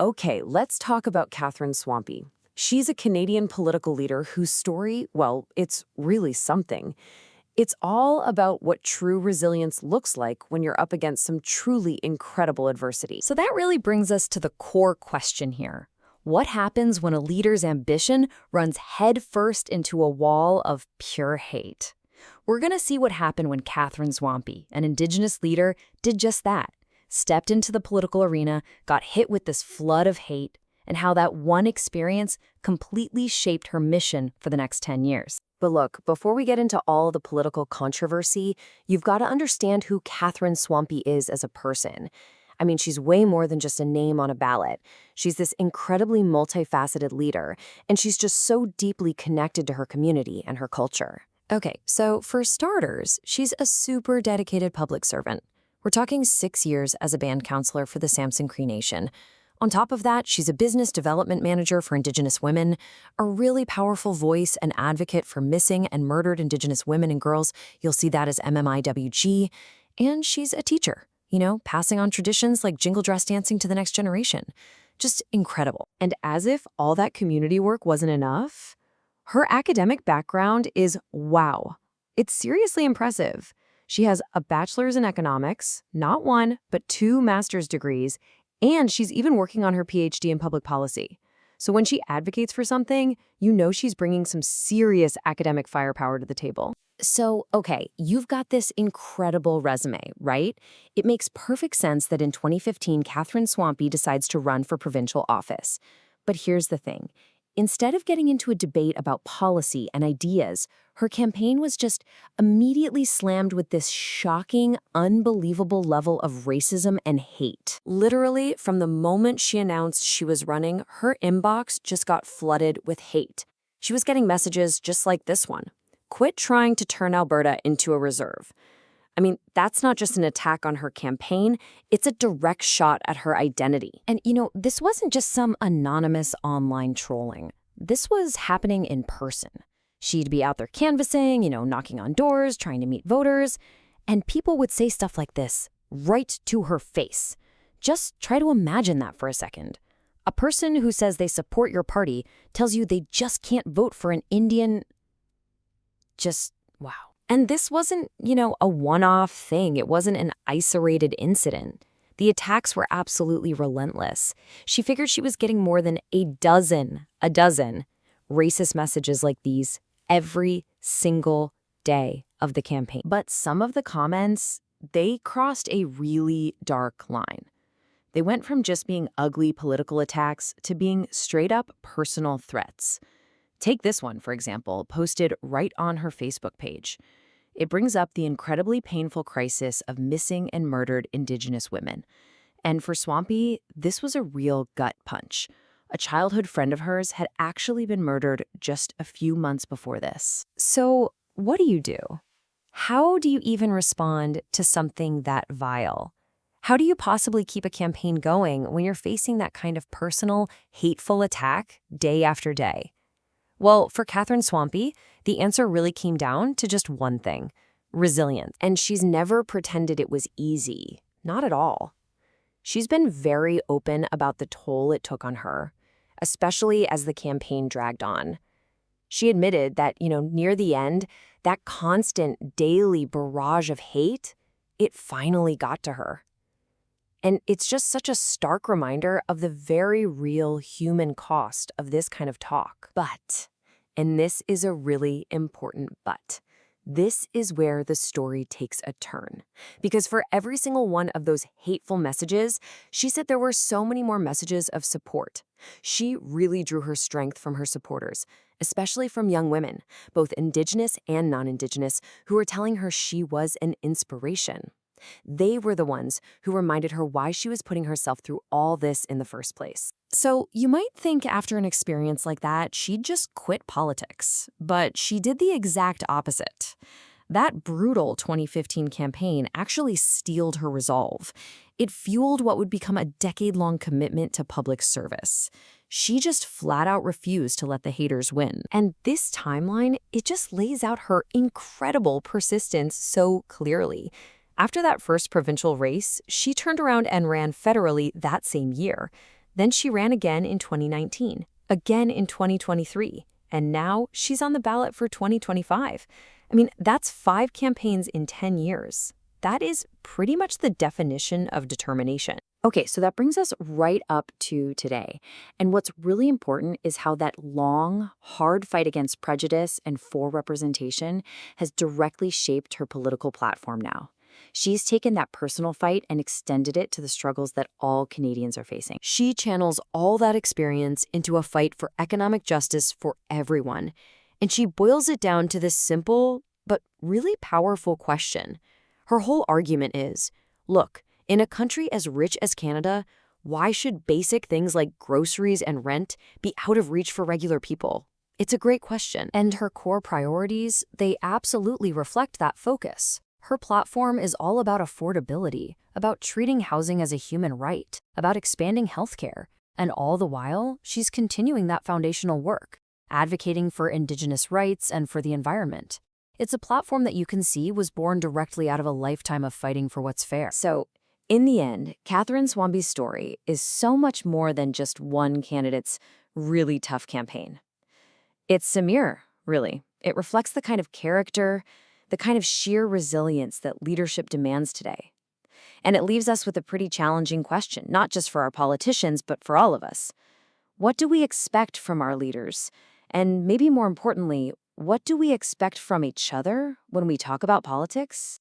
Okay, let's talk about Katherine Swampy. She's a Canadian political leader whose story, well, it's really something. It's all about what true resilience looks like when you're up against some truly incredible adversity. So that really brings us to the core question here. What happens when a leader's ambition runs headfirst into a wall of pure hate? We're going to see what happened when Katherine Swampy, an Indigenous leader, did just that. Stepped into the political arena, got hit with this flood of hate, and how that one experience completely shaped her mission for the next 10 years. But look, before we get into all the political controversy, you've got to understand who Katherine Swampy is as a person. I mean, she's way more than just a name on a ballot. She's this incredibly multifaceted leader, and she's just so deeply connected to her community and her culture. Okay, so for starters, she's a super dedicated public servant. We're talking 6 years as a band counselor for the Samson Cree Nation. On top of that, she's a business development manager for Indigenous women, a really powerful voice and advocate for missing and murdered Indigenous women and girls. You'll see that as MMIWG. And she's a teacher, passing on traditions like jingle dress dancing to the next generation. Just incredible. And as if all that community work wasn't enough, her academic background is wow. It's seriously impressive. She has a bachelor's in economics, not one, but 2 master's degrees, and she's even working on her PhD in public policy. So when she advocates for something, she's bringing some serious academic firepower to the table. So, okay, you've got this incredible resume, right? It makes perfect sense that in 2015, Katherine Swampy decides to run for provincial office. But here's the thing. Instead of getting into a debate about policy and ideas, her campaign was just immediately slammed with this shocking, unbelievable level of racism and hate. Literally, from the moment she announced she was running, her inbox just got flooded with hate. She was getting messages just like this one. Quit trying to turn Alberta into a reserve. I mean, that's not just an attack on her campaign, it's a direct shot at her identity. And this wasn't just some anonymous online trolling. This was happening in person. She'd be out there canvassing, knocking on doors, trying to meet voters, and people would say stuff like this right to her face. Just try to imagine that for a second. A person who says they support your party tells you they just can't vote for an Indian. Just wow. And this wasn't, a one-off thing. It wasn't an isolated incident. The attacks were absolutely relentless. She figured she was getting more than a dozen racist messages like these every single day of the campaign. But some of the comments, they crossed a really dark line. They went from just being ugly political attacks to being straight-up personal threats. Take this one, for example, posted right on her Facebook page. It brings up the incredibly painful crisis of missing and murdered Indigenous women. And for Swampy, this was a real gut punch. A childhood friend of hers had actually been murdered just a few months before this. So what do you do? How do you even respond to something that vile? How do you possibly keep a campaign going when you're facing that kind of personal, hateful attack day after day? Well, for Katherine Swampy, the answer really came down to just one thing: resilience. And she's never pretended it was easy. Not at all. She's been very open about the toll it took on her, especially as the campaign dragged on. She admitted that, near the end, that constant daily barrage of hate, it finally got to her. And it's just such a stark reminder of the very real human cost of this kind of talk. But, and this is a really important but, this is where the story takes a turn. Because for every single one of those hateful messages, she said there were so many more messages of support. She really drew her strength from her supporters, especially from young women, both Indigenous and non-Indigenous, who were telling her she was an inspiration. They were the ones who reminded her why she was putting herself through all this in the first place. So you might think after an experience like that, she'd just quit politics. But she did the exact opposite. That brutal 2015 campaign actually steeled her resolve. It fueled what would become a decade-long commitment to public service. She just flat out refused to let the haters win. And this timeline, it just lays out her incredible persistence so clearly. After that first provincial race, she turned around and ran federally that same year. Then she ran again in 2019, again in 2023, and now she's on the ballot for 2025. I mean, that's 5 campaigns in 10 years. That is pretty much the definition of determination. Okay, so that brings us right up to today. And what's really important is how that long, hard fight against prejudice and for representation has directly shaped her political platform now. She's taken that personal fight and extended it to the struggles that all Canadians are facing. She channels all that experience into a fight for economic justice for everyone. And she boils it down to this simple but really powerful question. Her whole argument is, look, in a country as rich as Canada, why should basic things like groceries and rent be out of reach for regular people? It's a great question. And her core priorities, they absolutely reflect that focus. Her platform is all about affordability, about treating housing as a human right, about expanding healthcare. And all the while, she's continuing that foundational work, advocating for Indigenous rights and for the environment. It's a platform that you can see was born directly out of a lifetime of fighting for what's fair. So, in the end, Katherine Swampy's story is so much more than just one candidate's really tough campaign. It's a mirror, really. It reflects the kind of character, the kind of sheer resilience that leadership demands today. And it leaves us with a pretty challenging question, not just for our politicians, but for all of us. What do we expect from our leaders? And maybe more importantly, what do we expect from each other when we talk about politics?